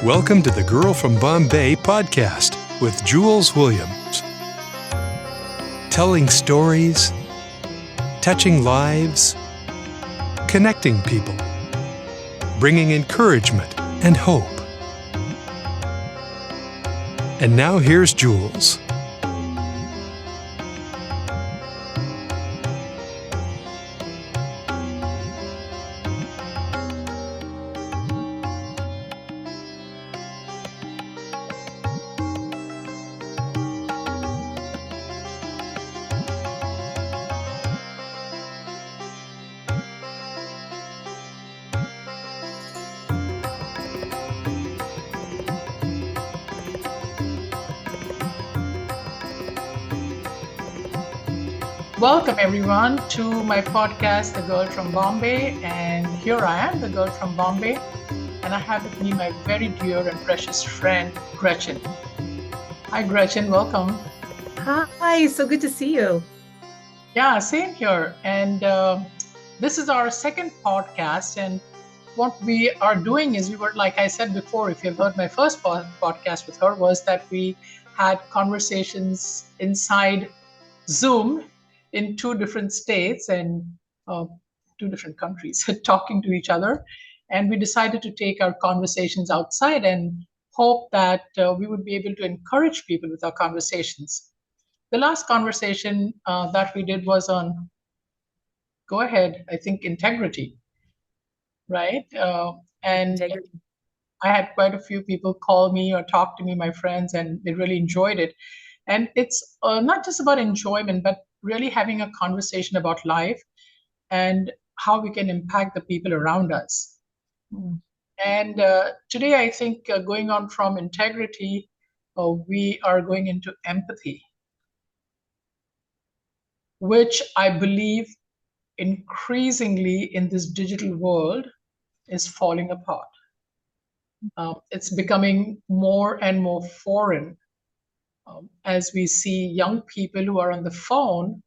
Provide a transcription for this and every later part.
Welcome to the Girl from Bombay podcast with Jules Williams. Telling stories, touching lives, connecting people, bringing encouragement and hope. And now here's Jules. Welcome, everyone, to my podcast, The Girl from Bombay. And here I am, the girl from Bombay. And I have with me my very dear and precious friend, Gretchen. Hi, Gretchen. Welcome. Hi, so good to see you. Yeah, same here. And this is our second podcast. And what we are doing is like I said before, if you've heard my first podcast with her, was that we had conversations inside Zoom in two different states and two different countries talking to each other. And we decided to take our conversations outside and hope that we would be able to encourage people with our conversations. The last conversation that we did was on, go ahead, I think integrity, right? And I had quite a few people call me or talk to me, my friends, and they really enjoyed it. And it's not just about enjoyment, but really having a conversation about life and how we can impact the people around us. And today, I think going on from integrity, we are going into empathy, which I believe increasingly in this digital world is falling apart. It's becoming more and more foreign as we see young people who are on the phone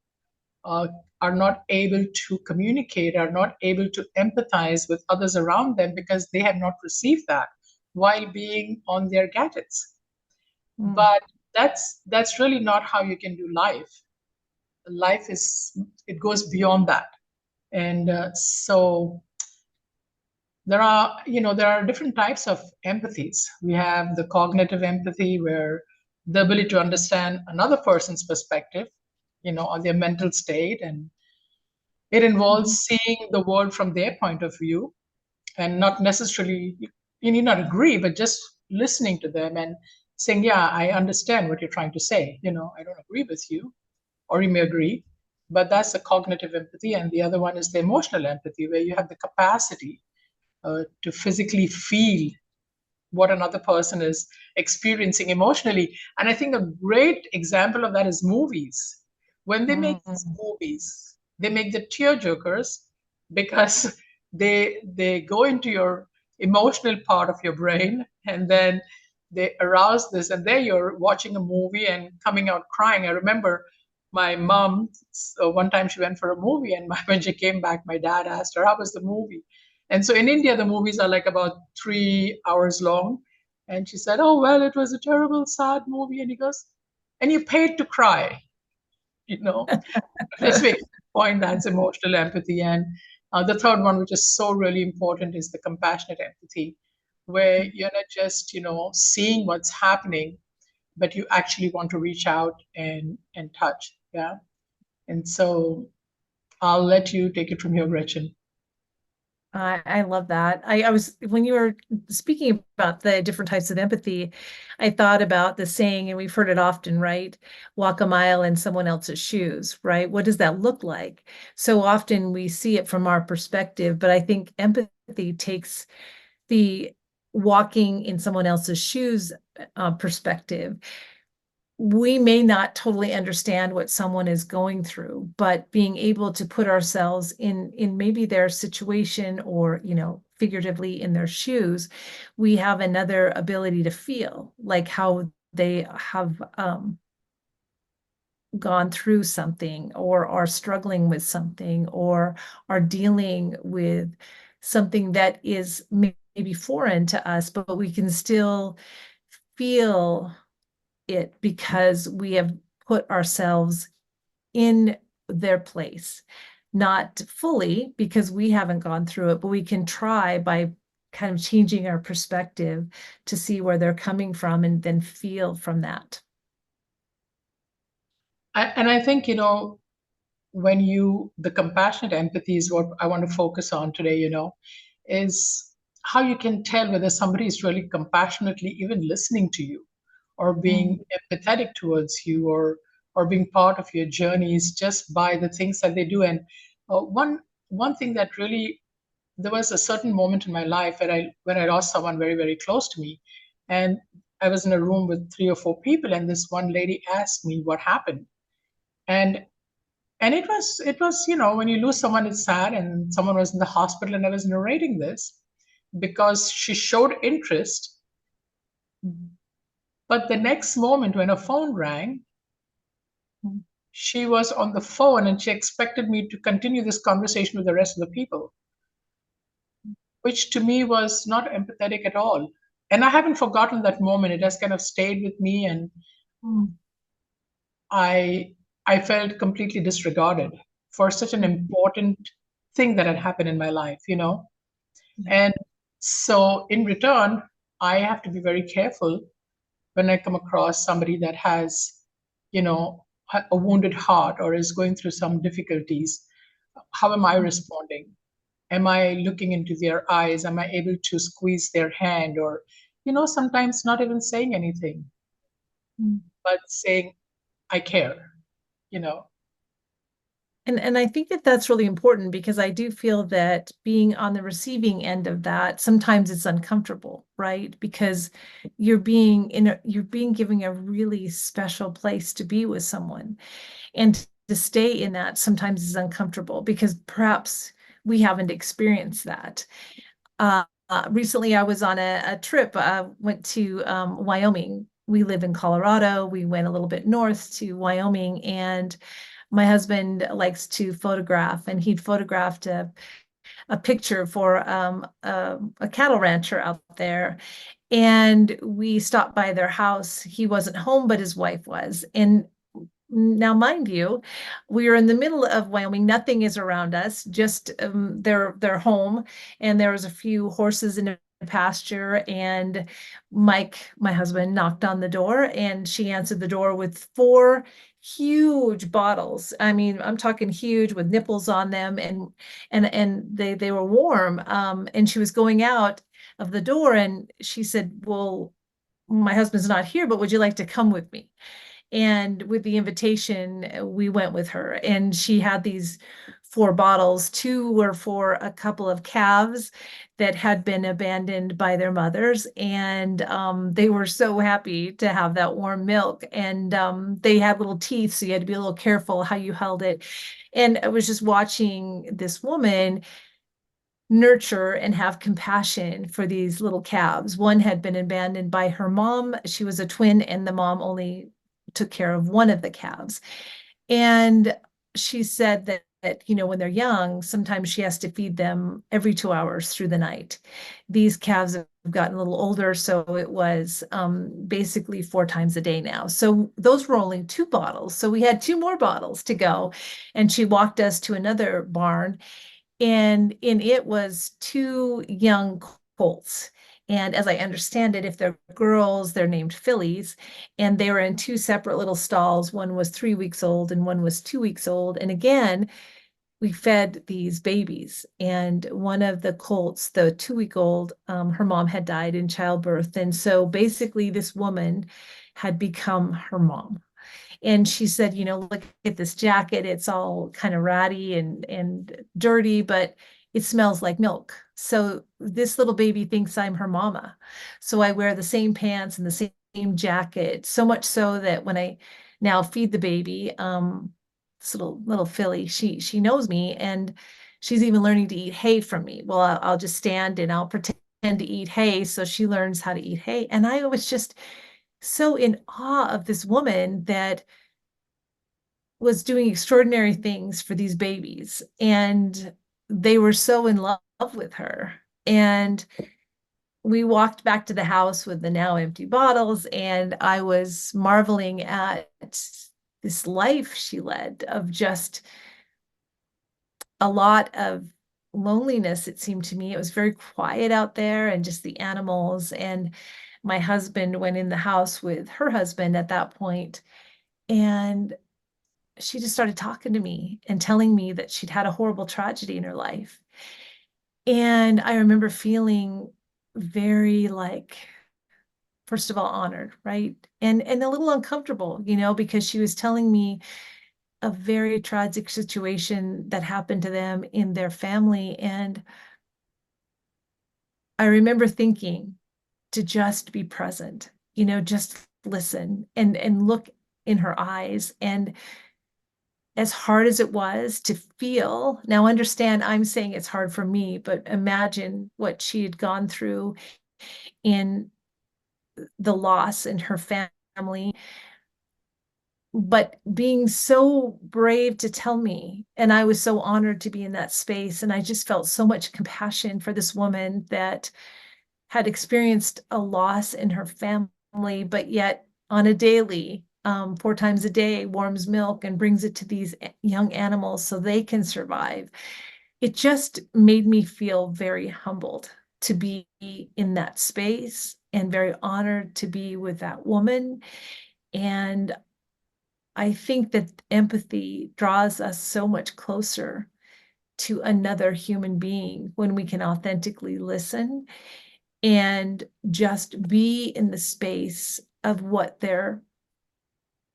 are not able to communicate, are not able to empathize with others around them because they have not received that while being on their gadgets. But that's really not how you can do life. Life it goes beyond that. And so there are different types of empathies. We have the cognitive empathy, where the ability to understand another person's perspective, on their mental state, and it involves seeing the world from their point of view, and not necessarily you need not agree, but just listening to them and saying, yeah, I understand what you're trying to say. I don't agree with you, or you may agree, but that's the cognitive empathy. And the other one is the emotional empathy, where you have the capacity to physically feel what another person is experiencing emotionally. And I think a great example of that is movies. When they make these movies, they make the tearjerkers because they go into your emotional part of your brain, and then they arouse this, and there you're watching a movie and coming out crying. I remember my mom, one time she went for a movie, and when she came back, my dad asked her, how was the movie? And so in India, the movies are like about 3 hours long. And she said, oh, well, it was a terrible, sad movie. And he goes, and you paid to cry, Let's make a point, that's emotional empathy. And the third one, which is so really important, is the compassionate empathy, where you're not just, seeing what's happening, but you actually want to reach out and touch. Yeah. And so I'll let you take it from here, Gretchen. I love that. I was, when you were speaking about the different types of empathy, I thought about the saying, and we've heard it often, right? Walk a mile in someone else's shoes, right? What does that look like? So often we see it from our perspective, but I think empathy takes the walking in someone else's shoes perspective. We may not totally understand what someone is going through, but being able to put ourselves in maybe their situation, or, figuratively in their shoes, we have another ability to feel like how they have gone through something, or are struggling with something, or are dealing with something that is maybe foreign to us, but we can still feel it because we have put ourselves in their place. Not fully because we haven't gone through it, but we can try by kind of changing our perspective to see where they're coming from and then feel from that. And I think, the compassionate empathy is what I want to focus on today, is how you can tell whether somebody is really compassionately even listening to you or being empathetic towards you or being part of your journeys just by the things that they do. And one thing that really, there was a certain moment in my life when I lost someone very, very close to me. And I was in a room with 3 or 4 people, and this one lady asked me what happened. And it was, when you lose someone, it's sad. And someone was in the hospital, and I was narrating this because she showed interest. But the next moment, when her phone rang, she was on the phone and she expected me to continue this conversation with the rest of the people, which to me was not empathetic at all. And I haven't forgotten that moment. It has kind of stayed with me, and I I felt completely disregarded for such an important thing that had happened in my life. And so in return, I have to be very careful when I come across somebody that has, a wounded heart or is going through some difficulties. How am I responding? Am I looking into their eyes? Am I able to squeeze their hand? Or, sometimes not even saying anything, but saying, I care, you know. And I think that that's really important because I do feel that being on the receiving end of that, sometimes it's uncomfortable, right? Because you're being given a really special place to be with someone. And to stay in that sometimes is uncomfortable because perhaps we haven't experienced that. Recently, I was on a trip. Went to Wyoming. We live in Colorado. We went a little bit north to Wyoming, and my husband likes to photograph, and he'd photographed a picture for a cattle rancher out there. And we stopped by their house. He wasn't home, but his wife was. And now, mind you, we are in the middle of Wyoming. Nothing is around us, just their home, and there was a few horses in a pasture. And Mike, my husband, knocked on the door, and she answered the door with 4 huge bottles. I mean, I'm talking huge with nipples on them, and they were warm. And she was going out of the door, and she said, "Well, my husband's not here, but would you like to come with me?" And with the invitation, we went with her, and she had these 4 bottles. 2 were for a couple of calves that had been abandoned by their mothers, and they were so happy to have that warm milk. And they had little teeth, so you had to be a little careful how you held it. And I was just watching this woman nurture and have compassion for these little calves. One had been abandoned by her mom. She was a twin, and the mom only took care of one of the calves. And she said that when they're young, sometimes she has to feed them every 2 hours through the night. These calves have gotten a little older, so it was basically 4 times a day now. So those were only 2 bottles. So we had 2 more bottles to go. And she walked us to another barn, and in it was 2 young colts. And as I understand it, if they're girls, they're named fillies. And they were in 2 separate little stalls. One was 3 weeks old and one was 2 weeks old. And again, we fed these babies. And one of the colts, the 2 week old, her mom had died in childbirth. And so basically, this woman had become her mom. And she said, look at this jacket. It's all kind of ratty and dirty, but it smells like milk. So this little baby thinks I'm her mama. So I wear the same pants and the same jacket, so much so that when I now feed the baby, this little filly, she knows me, and she's even learning to eat hay from me. Well, I'll just stand and I'll pretend to eat hay, so she learns how to eat hay. And I was just so in awe of this woman that was doing extraordinary things for these babies, and they were so in love with her. And we walked back to the house with the now empty bottles, and I was marveling at this life she led of just a lot of loneliness, it seemed to me. It was very quiet out there and just the animals. And my husband went in the house with her husband at that point, and she just started talking to me and telling me that she'd had a horrible tragedy in her life. And I remember feeling very like, first of all, honored, right? And a little uncomfortable, because she was telling me a very tragic situation that happened to them in their family. And I remember thinking to just be present, just listen and look in her eyes. And as hard as it was to feel, now understand, I'm saying it's hard for me, but imagine what she had gone through in the loss in her family, but being so brave to tell me. And I was so honored to be in that space. And I just felt so much compassion for this woman that had experienced a loss in her family, but yet on a daily, 4 times a day, warms milk and brings it to these young animals so they can survive. It just made me feel very humbled to be in that space and very honored to be with that woman. And I think that empathy draws us so much closer to another human being when we can authentically listen and just be in the space of what they're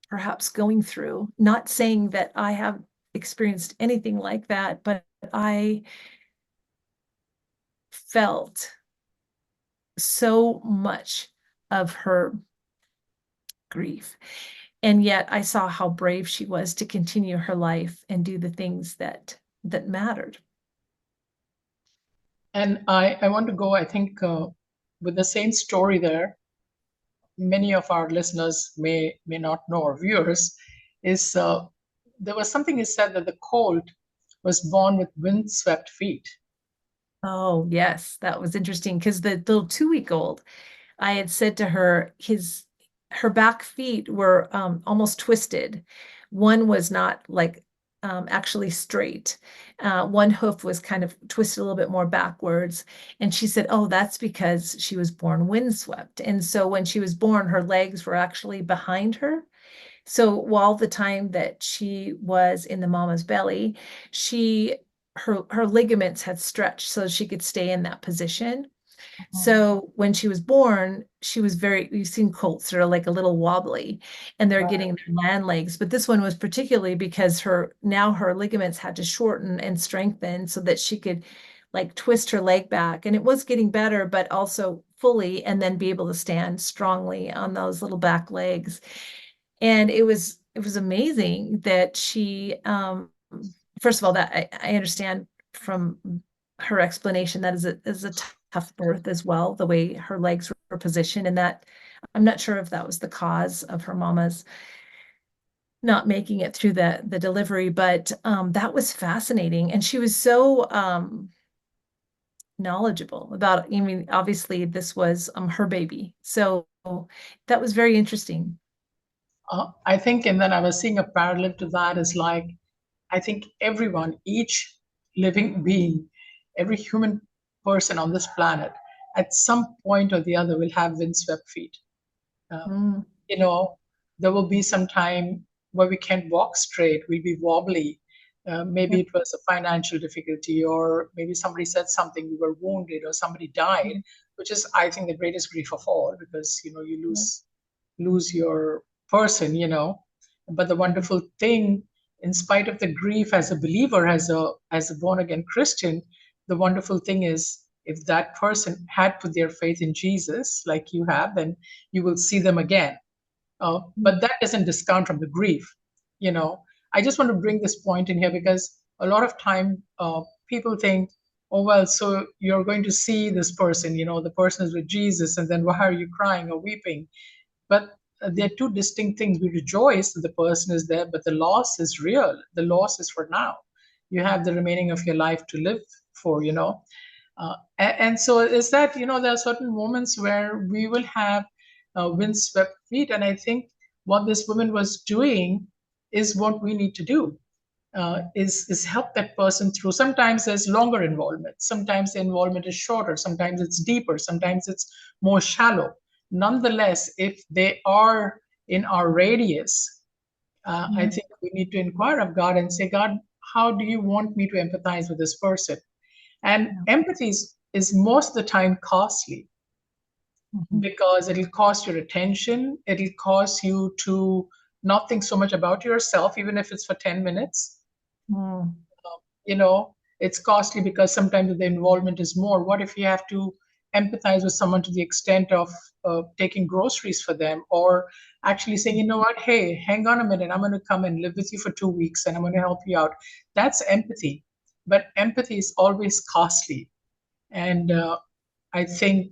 perhaps going through. Not saying that I have experienced anything like that, but I felt so much of her grief. And yet I saw how brave she was to continue her life and do the things that mattered. And I want to go, I think, with the same story there. Many of our listeners may not know, or viewers, is there was something you said that the colt was born with windswept feet. Oh, yes, that was interesting because the little 2-week-old, I had said to her, her back feet were almost twisted. One was not like actually straight. One hoof was kind of twisted a little bit more backwards. And she said, oh, that's because she was born windswept. And so when she was born, her legs were actually behind her. So while the time that she was in the mama's belly, her ligaments had stretched so she could stay in that position. So when she was born, she was you've seen colts that are like a little wobbly and they're getting their land legs. But this one was particularly because her ligaments had to shorten and strengthen so that she could like twist her leg back. And it was getting better, but also fully, and then be able to stand strongly on those little back legs. And it was amazing that she, first of all, that I understand from her explanation that is a tough birth as well, the way her legs were positioned, and that I'm not sure if that was the cause of her mama's not making it through the delivery, but that was fascinating. And she was so knowledgeable about, I mean, obviously this was her baby. So that was very interesting. I think, and then I was seeing a parallel to that is like, I think everyone, each living being, every human person on this planet, at some point or the other, will have windswept feet. Mm, You know, there will be some time where we can't walk straight, we'll be wobbly. Maybe yeah, it was a financial difficulty, or maybe somebody said something, we were wounded, or somebody died, which is, I think, the greatest grief of all, because you yeah, lose your person. But the wonderful thing, in spite of the grief, as a believer, as a born again Christian, the wonderful thing is, if that person had put their faith in Jesus like you have, then you will see them again. But that doesn't discount from the grief. You know, I just want to bring this point in here because a lot of time people think, oh, well, so you're going to see this person, the person is with Jesus, and then why are you crying or weeping? But they're two distinct things. We rejoice that the person is there, but the loss is real. The loss is for now. You have the remaining of your life to live for. And so is that, there are certain moments where we will have windswept feet. And I think what this woman was doing is what we need to do. Is help that person through. Sometimes there's longer involvement. Sometimes the involvement is shorter. Sometimes it's deeper. Sometimes it's more shallow. Nonetheless, if they are in our radius, I think we need to inquire of God and say, God, how do you want me to empathize with this person? And empathy is most of the time costly because it'll cost your attention. It'll cost you to not think so much about yourself, even if it's for 10 minutes. Mm. It's costly because sometimes the involvement is more. What if you have to empathize with someone to the extent of taking groceries for them, or actually saying, you know what, hey, hang on a minute, I'm going to come and live with you for 2 weeks and I'm going to help you out. That's empathy. But empathy is always costly. And I think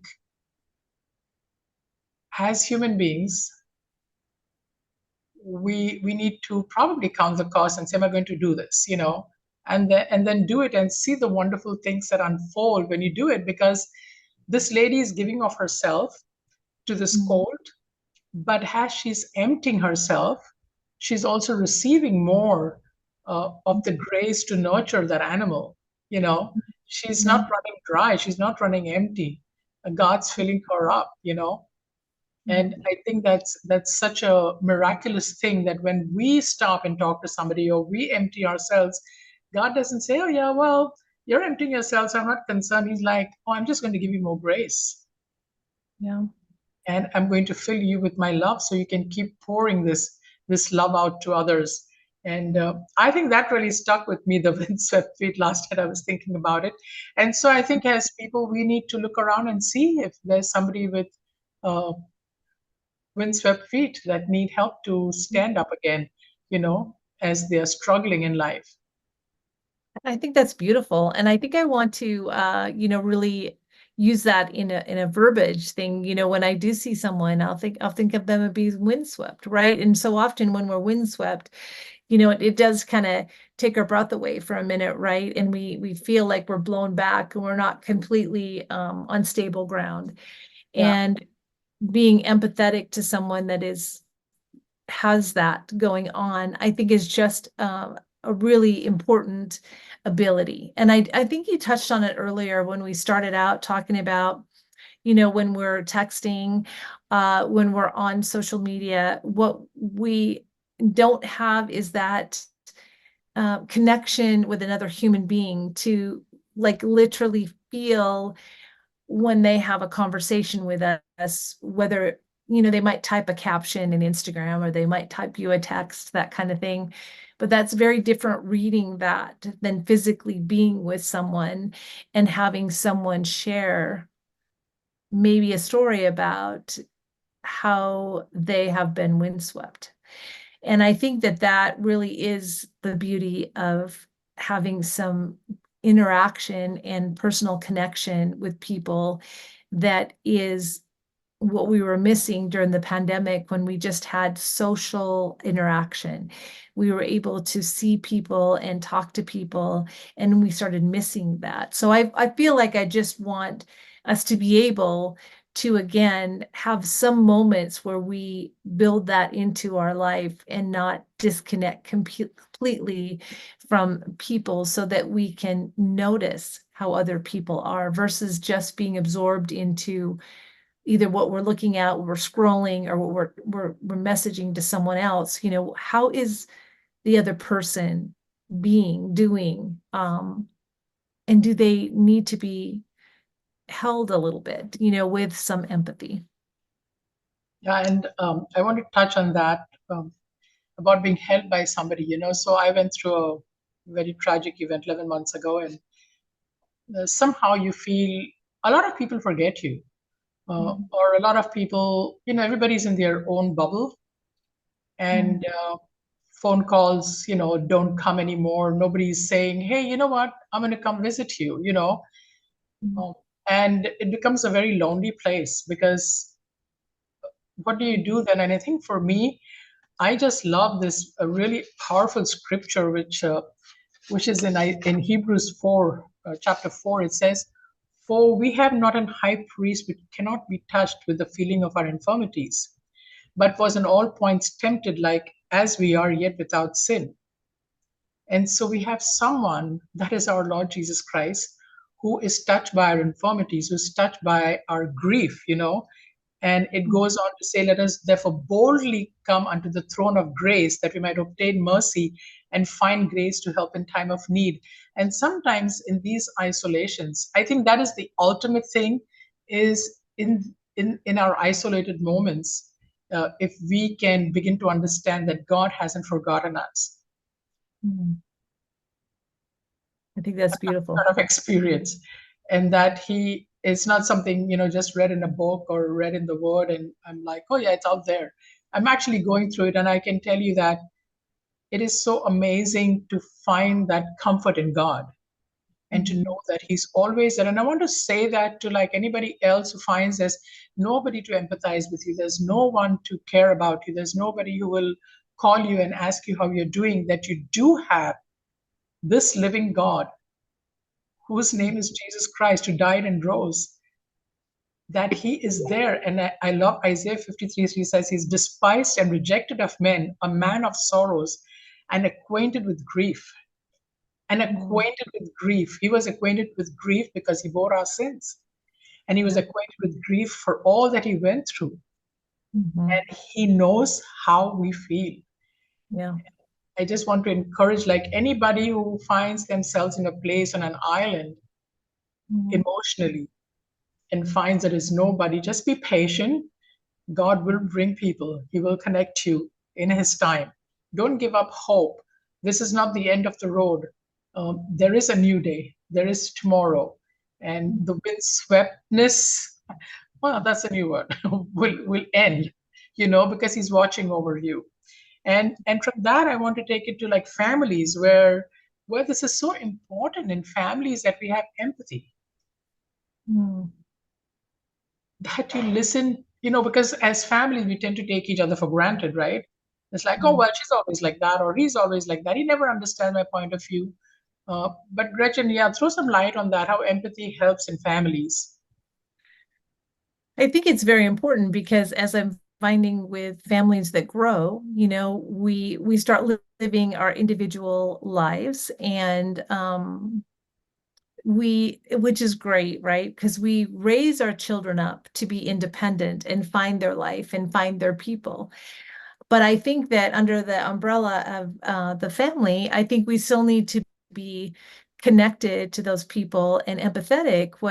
as human beings, we need to probably count the cost and say, am I going to do this? And then do it and see the wonderful things that unfold when you do it, because this lady is giving of herself to this colt, but as she's emptying herself, she's also receiving more of the grace to nurture that animal. She's not running dry, she's not running empty. God's filling her up. And I think that's such a miraculous thing, that when we stop and talk to somebody or we empty ourselves, God doesn't say, oh yeah, well, you're emptying yourself, so I'm not concerned. He's like, oh, I'm just going to give you more grace. Yeah. And I'm going to fill you with my love so you can keep pouring this love out to others. And I think that really stuck with me, the windswept feet. Last night I was thinking about it. And so I think as people, we need to look around and see if there's somebody with uh, windswept feet that need help to stand up again, as they're struggling in life. I think that's beautiful. And I think I want to, really use that in a verbiage thing. When I do see someone, I'll think of them as being windswept, right? And so often when we're windswept, it does kind of take our breath away for a minute, right? And we feel like we're blown back and we're not completely on stable ground. Yeah. And being empathetic to someone that has that going on, I think is just a really important ability. And I think you touched on it earlier when we started out talking about, when we're texting, when we're on social media, what we don't have is that connection with another human being to like literally feel when they have a conversation with us, whether they might type a caption in Instagram or they might type you a text, that kind of thing. But that's very different reading that than physically being with someone and having someone share maybe a story about how they have been windswept. And I think that really is the beauty of having some interaction and personal connection with people that is what we were missing during the pandemic when we just had social interaction. We were able to see people and talk to people, and we started missing that. So I feel like I just want us to be able to again have some moments where we build that into our life and not disconnect completely from people, so that we can notice how other people are versus just being absorbed into either what we're looking at, what we're scrolling, or what we're messaging to someone else. How is the other person doing, and do they need to be held a little bit, with some empathy? Yeah, and I want to touch on that, about being held by somebody. So I went through a very tragic event 11 months ago, and somehow you feel a lot of people forget you, or a lot of people, everybody's in their own bubble, and phone calls, don't come anymore. Nobody's saying, hey, you know what, I'm going to come visit you. Um, and it becomes a very lonely place, because what do you do then? And I think for me, I just love this really powerful scripture, which is in Hebrews 4, chapter 4. It says, For we have not an high priest which cannot be touched with the feeling of our infirmities, but was in all points tempted like as we are, yet without sin. And so we have someone, that is our Lord Jesus Christ, who is touched by our infirmities, who is touched by our grief. And it goes on to say, let us therefore boldly come unto the throne of grace that we might obtain mercy and find grace to help in time of need. And sometimes in these isolations, I think that is the ultimate thing, is in our isolated moments, if we can begin to understand that God hasn't forgotten us. Mm. I think that's beautiful. Kind of experience, and that he is not something just read in a book or read in the word and I'm like, oh yeah, it's out there. I'm actually going through it, and I can tell you that it is so amazing to find that comfort in God and to know that he's always there. And I want to say that to like anybody else who finds there's nobody to empathize with you, there's no one to care about you, there's nobody who will call you and ask you how you're doing, that you do have this living God whose name is Jesus Christ, who died and rose, that he is there. And I love Isaiah 53:3 says, he's despised and rejected of men, a man of sorrows, and acquainted with grief. And acquainted with grief. He was acquainted with grief because he bore our sins. And he was acquainted with grief for all that he went through. Mm-hmm. And he knows how we feel. Yeah. I just want to encourage like anybody who finds themselves in a place on an island emotionally and finds there is nobody, just be patient. God will bring people, he will connect you in his time. Don't give up hope. This is not the end of the road. There is a new day, there is tomorrow, and the windsweptness, well, that's a new word, will end, because he's watching over you. And from that, I want to take it to like families where this is so important in families, that we have empathy, Mm. that you listen, because as families, we tend to take each other for granted, right? It's like, oh, well, she's always like that, or he's always like that. He never understands my point of view. But Gretchen, yeah, throw some light on that, how empathy helps in families. I think it's very important because as I'm finding with families that grow, we start living our individual lives, and which is great, right? Because we raise our children up to be independent and find their life and find their people. But I think that under the umbrella of the family, I think we still need to be connected to those people and empathetic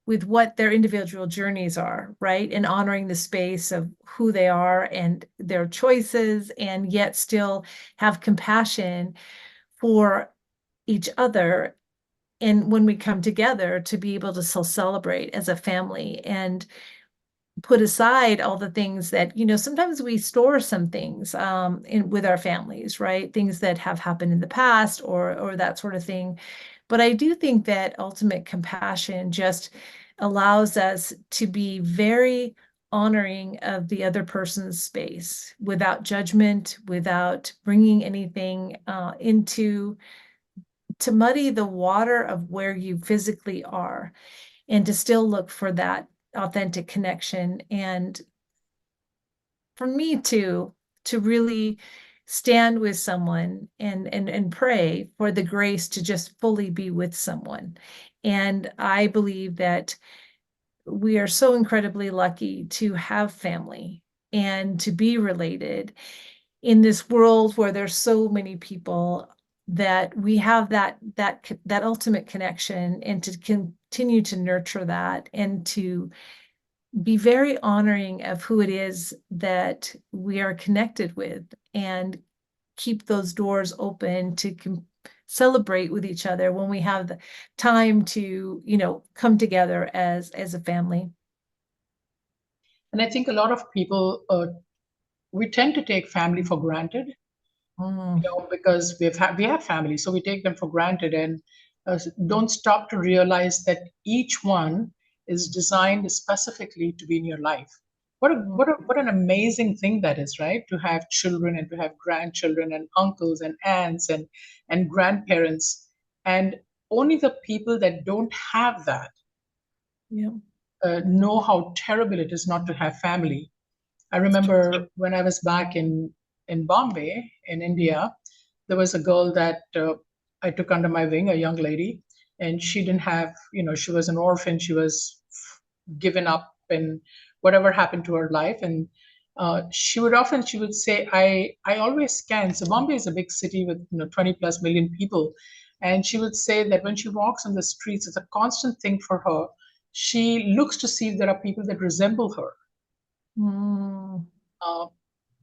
with what their individual journeys are, right? And honoring the space of who they are and their choices, and yet still have compassion for each other. And when we come together, to be able to celebrate as a family and put aside all the things that, sometimes we store some things with our families, right? Things that have happened in the past, or that sort of thing. But I do think that ultimate compassion just allows us to be very honoring of the other person's space without judgment, without bringing anything to muddy the water of where you physically are, and to still look for that authentic connection. And for me to really stand with someone and pray for the grace to just fully be with someone. And I believe that we are so incredibly lucky to have family and to be related in this world where there's so many people, that we have that ultimate connection, and to continue to nurture that, and to be very honoring of who it is that we are connected with, and keep those doors open to celebrate with each other when we have the time to, come together as a family. And I think a lot of people, we tend to take family for granted, because we have family, so we take them for granted, and don't stop to realize that each one is designed specifically to be in your life. What an amazing thing that is, right? To have children and to have grandchildren and uncles and aunts and grandparents, and only the people that don't have that Yeah. know how terrible it is not to have family. I It's true. remember when I was back in Bombay, in India, there was a girl that I took under my wing, a young lady, and she didn't have, she was an orphan. She was given up, and whatever happened to her life. And she would say, I always scan. So Bombay is a big city with 20 plus million people, and she would say that when she walks on the streets, it's a constant thing for her. She looks to see if there are people that resemble her, Mm, uh,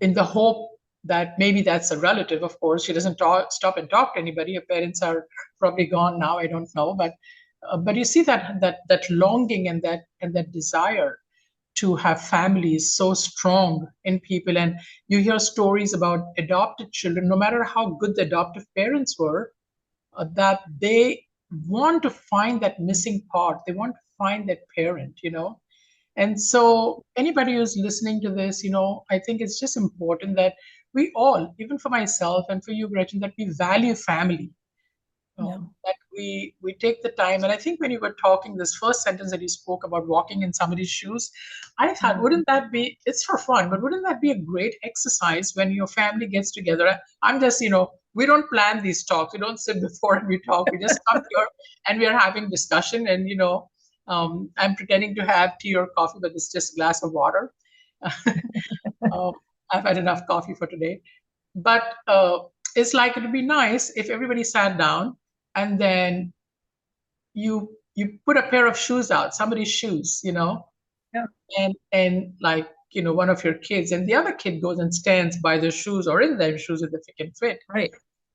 in the hope that maybe that's a relative. Of course, she doesn't stop and talk to anybody. Her parents are probably gone now. I don't know, but you see that longing and that desire to have families so strong in people. And you hear stories about adopted children, no matter how good the adoptive parents were, that they want to find that missing part. They want to find that parent. And so, anybody who's listening to this, I think it's just important that we all, even for myself and for you, Gretchen, that we value family, yeah. that we take the time. And I think when you were talking, this first sentence that you spoke about walking in somebody's shoes, I thought, Mm. wouldn't that be? It's for fun, but wouldn't that be a great exercise when your family gets together? I'm just, we don't plan these talks. We don't sit before and we talk. We just come here and we are having discussion. And I'm pretending to have tea or coffee, but it's just a glass of water. um, I've had enough coffee for today. But it's like it would be nice if everybody sat down and then you put a pair of shoes out, somebody's shoes, Yeah. and like one of your kids, and the other kid goes and stands by their shoes or in their shoes if they can fit. Right.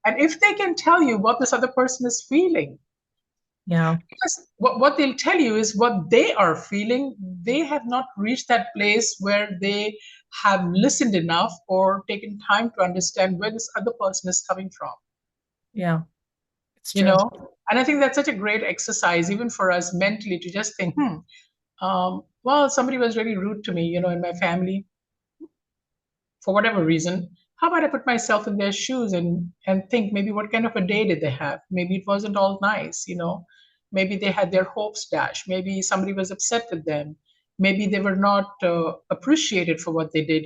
And if they can tell you what this other person is feeling, Yeah. because what they'll tell you is what they are feeling. They have not reached that place where they have listened enough or taken time to understand where this other person is coming from. Yeah. It's you true. know and I think that's such a great exercise even for us mentally to just think, well, somebody was really rude to me, in my family, for whatever reason. How about I put myself in their shoes and think maybe what kind of a day did they have? Maybe it wasn't all nice. Maybe they had their hopes dashed. Maybe somebody was upset with them. Maybe they were not appreciated for what they did.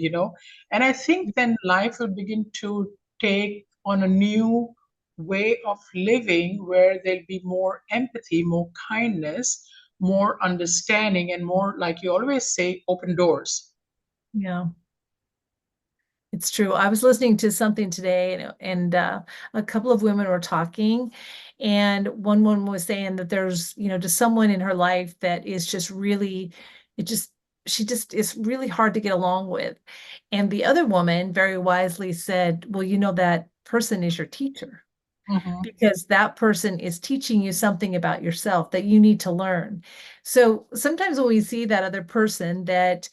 And I think then life will begin to take on a new way of living where there'll be more empathy, more kindness, more understanding, and more, like you always say, open doors. Yeah. It's true. I was listening to something today, and a couple of women were talking, and one woman was saying that there's, just someone in her life that is just really, it just, she just is really hard to get along with. And the other woman very wisely said, well, that person is your teacher, Mhm. because that person is teaching you something about yourself that you need to learn. So sometimes when we see that other person that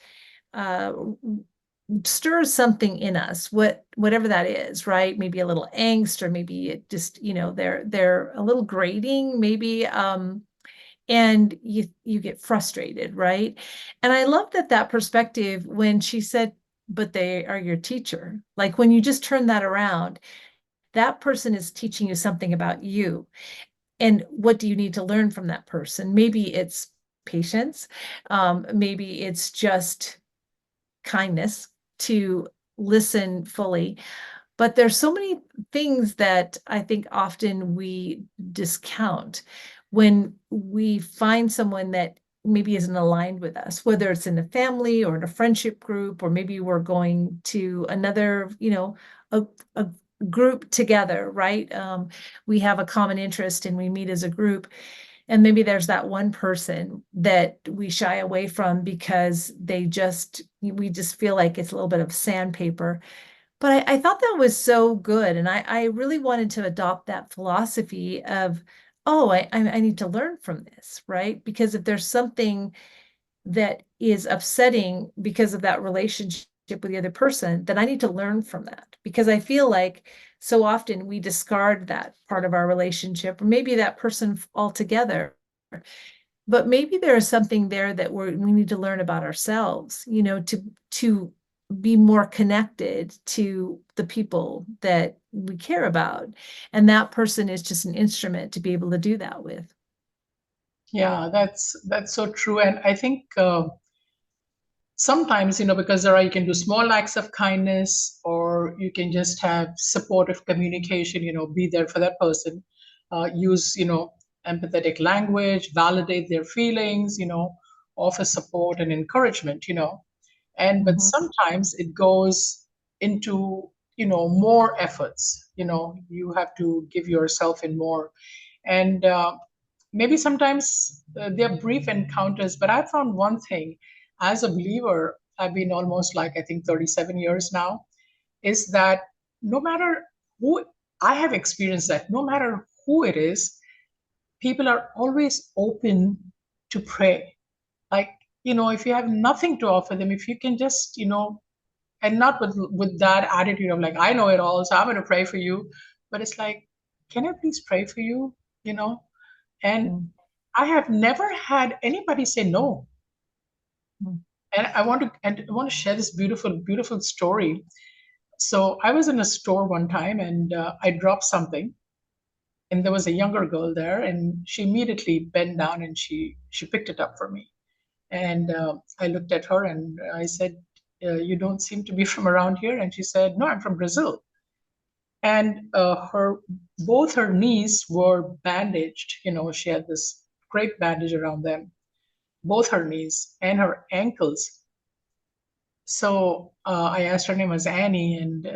uh, stirs something in us, whatever that is, right? Maybe a little angst, or maybe it just, they're a little grating, maybe, and you get frustrated, right? And I love that perspective when she said, but they are your teacher. Like when you just turn that around, that person is teaching you something about you. And what do you need to learn from that person? Maybe it's patience. Maybe it's just kindness to listen fully. But there's so many things that I think often we discount when we find someone that maybe isn't aligned with us, whether it's in a family or in a friendship group, or maybe we're going to another, a group together, right? We have a common interest and we meet as a group. And maybe there's that one person that we shy away from because we just feel like it's a little bit of sandpaper. But I thought that was so good. And I really wanted to adopt that philosophy of, oh, I need to learn from this, right? Because if there's something that is upsetting because of that relationship with the other person, then I need to learn from that. Because I feel like so often we discard that part of our relationship, or maybe that person altogether. But maybe there is something there that we need to learn about ourselves, to be more connected to the people that we care about. And that person is just an instrument to be able to do that with. Yeah, that's so true. And I think sometimes, because you can do small acts of kindness, or you can just have supportive communication, be there for that person, use, empathetic language, validate their feelings, offer support and encouragement, and but Mhm. sometimes it goes into, more efforts, you have to give yourself in more. And maybe sometimes they're brief encounters, but I found one thing as a believer. I've been almost, like, I think 37 years now, is that no matter who, I have experienced that no matter who it is, people are always open to pray. Like, if you have nothing to offer them, if you can just, and not with that attitude of, like, I know it all, so I'm going to pray for you, but it's like, can I please pray for you? you know and Mm, I have never had anybody say no. mm, And I want to share this beautiful, beautiful story. So I was in a store one time, and I dropped something, and there was a younger girl there, and she immediately bent down and she picked it up for me. And I looked at her and I said, "You don't seem to be from around here." And she said, "No, I'm from Brazil." And her both her knees were bandaged. She had this great bandage around them, both her knees and her ankles. So I asked, her name was Annie, and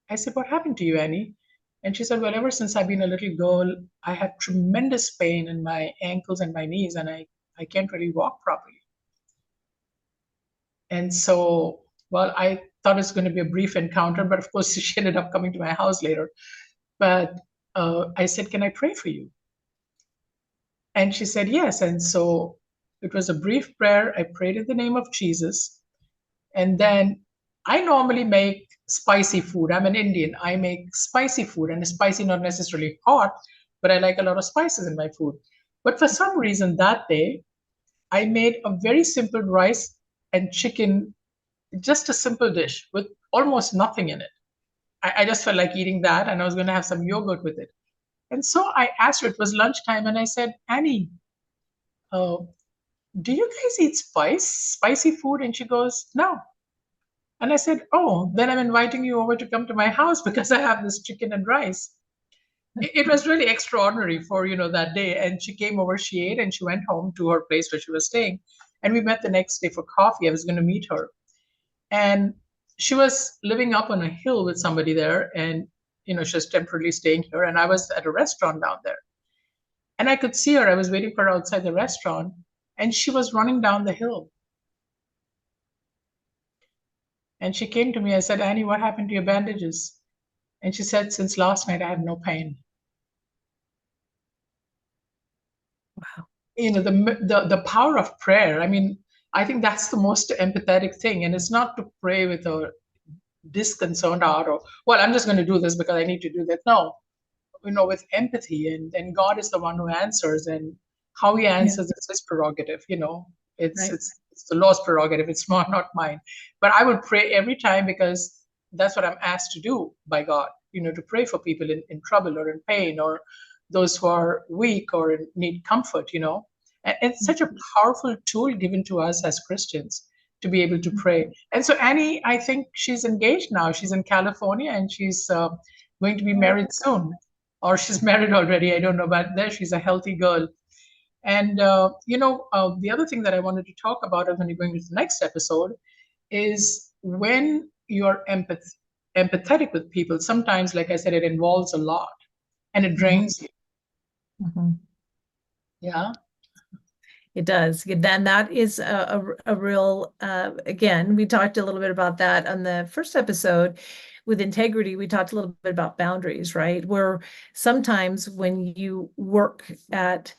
I said, "What happened to you, Annie?" And she said, "Well, ever since I've been a little girl, I have tremendous pain in my ankles and my knees, and I can't really walk properly." And so, well, I thought it was going to be a brief encounter, but of course, she ended up coming to my house later. But I said, "Can I pray for you?" And she said, "Yes." And so it was a brief prayer. I prayed in the name of Jesus. And then I normally make spicy food. I'm an Indian. I make spicy food, and spicy not necessarily hot, but I like a lot of spices in my food. But for some reason that day, I made a very simple rice and chicken, just a simple dish with almost nothing in it. I just felt like eating that, and I was going to have some yogurt with it. And so I asked her, it was lunchtime, and I said, "Annie, uh, do you guys eat spicy food?" And she goes, "No." And I said, "Oh, then I'm inviting you over to come to my house because I have this chicken and rice." It was really extraordinary for, that day. And she came over, she ate, and she went home to her place where she was staying. And we met the next day for coffee. I was going to meet her. And she was living up on a hill with somebody there. And, she was temporarily staying here. And I was at a restaurant down there. And I could see her. I was waiting for her outside the restaurant. And she was running down the hill. And she came to me. I said, "Annie, what happened to your bandages?" And she said, "Since last night, I have no pain." wow. The power of prayer. I mean, I think that's the most empathetic thing. And it's not to pray with a disconcerted heart, or, well, I'm just going to do this because I need to do that. No, with empathy, and God is the one who answers, and how he Yeah, answers is his prerogative. It's right. it's it's the Lord's prerogative. It's not mine. But I would pray every time, because that's what I'm asked to do by God. To pray for people in trouble or in pain, or those who are weak or need comfort. And it's such a powerful tool given to us as Christians to be able to pray. And so Annie, I think she's engaged now. She's in California, and she's going to be married soon, or she's married already. I don't know, but there she's a healthy girl. And the other thing that I wanted to talk about, when you're going to the next episode, is when you're empathetic with people. Sometimes, like I said, it involves a lot, and it Mhm, drains you. mhm. Yeah. It does. Then that is a real, again, we talked a little bit about that on the first episode with integrity. We talked a little bit about boundaries, right? Where sometimes when you work at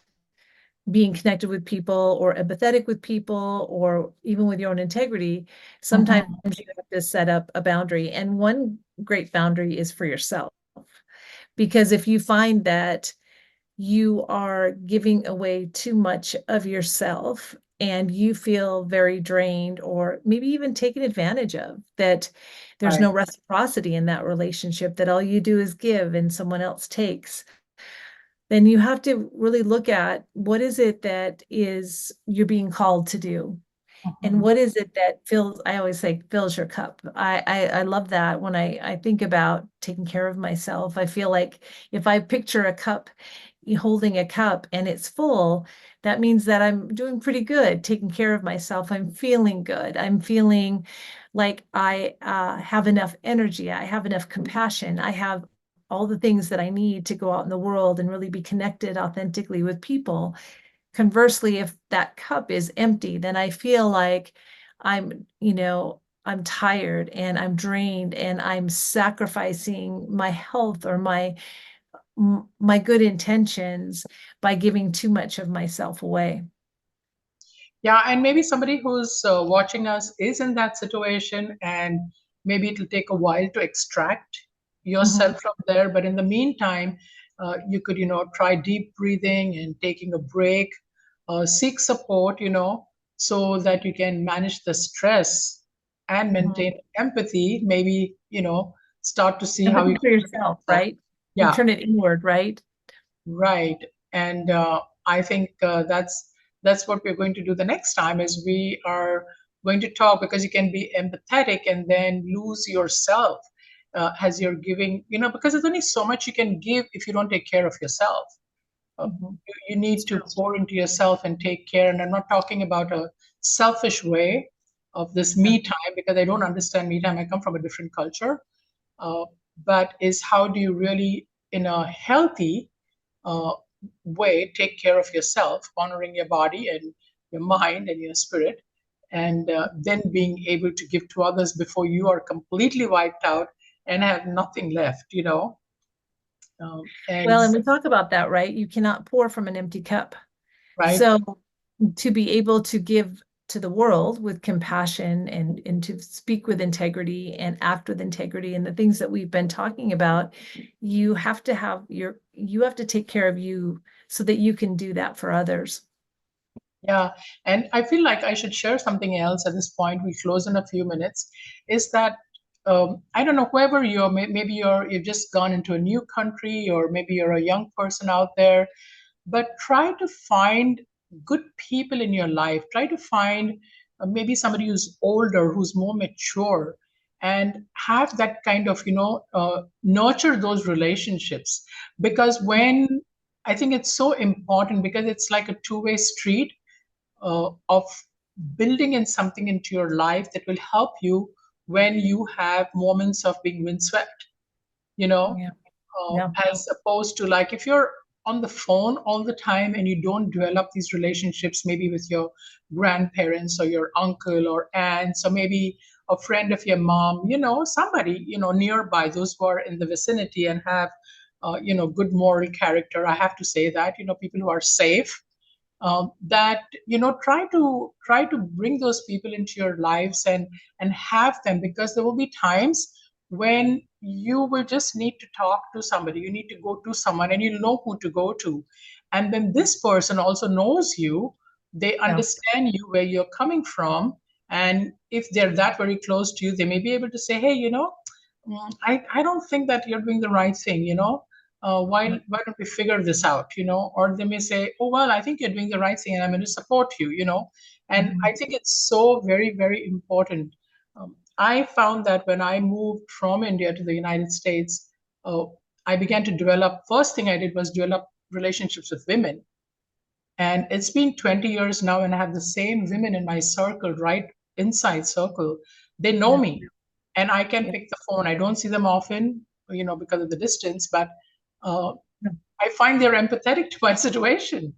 being connected with people or empathetic with people, or even with your own integrity, sometimes Mhm. you have to set up a boundary. And one great boundary is for yourself. Because if you find that you are giving away too much of yourself and you feel very drained, or maybe even taken advantage of, that there's Right. no reciprocity in that relationship, that all you do is give and someone else takes, then you have to really look at what is it that is you're being called to do. And Mhm. what is it that fills, I always say, fills your cup. I love that when I think about taking care of myself. I feel like if I picture a cup, holding a cup and it's full, that means that I'm doing pretty good, taking care of myself. I'm feeling good. I'm feeling like I have enough energy. I have enough compassion. I have all the things that I need to go out in the world and really be connected authentically with people. Conversely, if that cup is empty, then I feel like I'm tired and I'm drained and I'm sacrificing my health or my good intentions by giving too much of myself away. Yeah, and maybe somebody who's watching us is in that situation, and maybe it'll take a while to extract Mhm. yourself from there. But in the meantime, you could, try deep breathing and taking a break, seek support, so that you can manage the stress and Mhm. maintain empathy. Maybe, start to see how you Empathy for can. yourself, right? You Yeah. turn it inward, right? Right. And I think that's what we're going to do the next time is we are going to talk because you can be empathetic and then lose yourself as you're giving, because there's only so much you can give if you don't take care of yourself. Mhm. You need It's to true. pour into yourself and take care. And I'm not talking about a selfish way of this No. me time because I don't understand me time. I come from a different culture. Uh, but is how do you really, in a healthy uh, way, take care of yourself, honoring your body and your mind and your spirit, and then being able to give to others before you are completely wiped out and have nothing left, and Well, and we talk about that, right? You cannot pour from an empty cup. right. So to be able to give to the world with compassion and to speak with integrity and act with integrity and the things that we've been talking about, you have to take care of you so that you can do that for others. Yeah, and I feel like I should share something else at this point. We close in a few minutes. Is that I don't know whoever you're, maybe you've just gone into a new country, or maybe you're a young person out there, but try to find good people in your life. Try to find maybe somebody who's older, who's more mature, and have that kind of nurture those relationships. Because when I think it's so important because it's like a two-way street of building in something into your life that will help you when you have moments of being windswept, you know, Yeah. Yeah. as opposed to like if you're on the phone all the time and you don't develop these relationships, maybe with your grandparents or your uncle or aunts, or maybe a friend of your mom, somebody, nearby, those who are in the vicinity and have, good moral character. I have to say that, people who are safe, that try to bring those people into your lives and have them, because there will be times when you will just need to talk to somebody, you need to go to someone, and you know who to go to, and then this person also knows you, they Yeah. understand you, where you're coming from, and if they're that very close to you, they may be able to say, hey, I don't think that you're doing the right thing, why don't we figure this out, or they may say, oh, well, I think you're doing the right thing and I'm going to support you, and I Mhm. think it's so very, very important. I found that when I moved from India to the United States, uh, I began to develop, first thing I did was develop relationships with women. And it's been 20 years now, and I have the same women in my circle, right inside circle. They know Yeah. me, and I can Yeah. pick the phone. I don't see them often, because of the distance, but uh, Yeah. I find they're empathetic to my situation.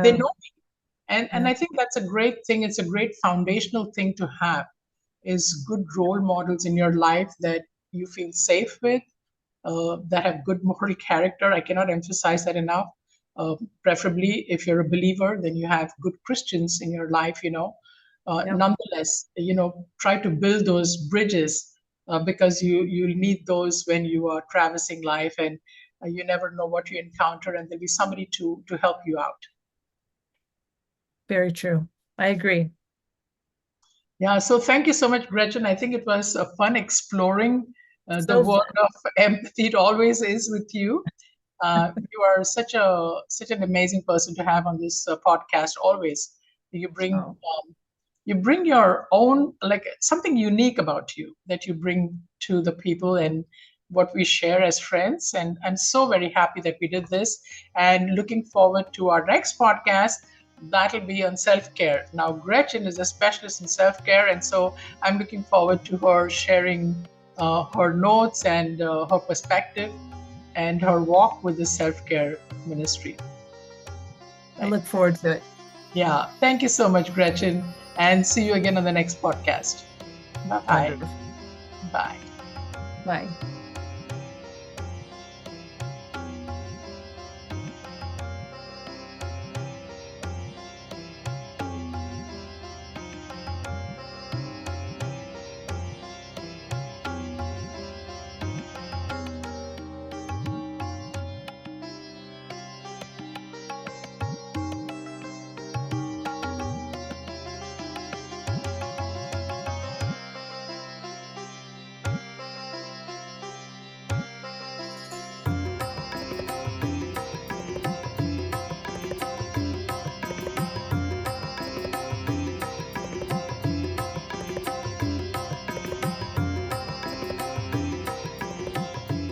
They Yeah. know, and Yeah. I think that's a great thing. It's a great foundational thing to have, is good role models in your life that you feel safe with, that have good moral character. I cannot emphasize that enough. Preferably, if you're a believer, then you have good Christians in your life. Yeah. Nonetheless, try to build those bridges, because you'll need those when you are traversing life, and you never know what you encounter, and there'll be somebody to help you out. Very true. I agree. Yeah. So thank you so much, Gretchen. I think it was fun exploring the So world fun. of empathy. It always is with you. You are such an amazing person to have on this podcast. Always, you bring Oh, you bring your own, like, something unique about you that you bring to the people and what we share as friends. And I'm so very happy that we did this, and looking forward to our next podcast. That'll be on self-care. Now Gretchen is a specialist in self-care, and so I'm looking forward to her sharing her notes and her perspective and her walk with the self-care ministry. I Right. look forward to it. Yeah, thank you so much, Gretchen, and see you again on the next podcast. Bye-bye. Wonderful. Bye. Bye.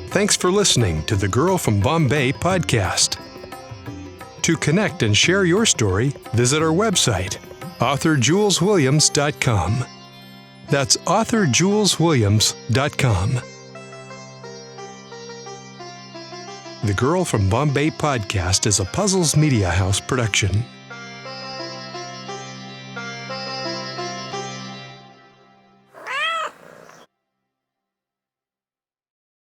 Thanks for listening to the Girl from Bombay podcast. To connect and share your story, visit our website, authorjuleswilliams.com. That's authorjuleswilliams.com. The Girl from Bombay podcast is a Puzzles Media House production.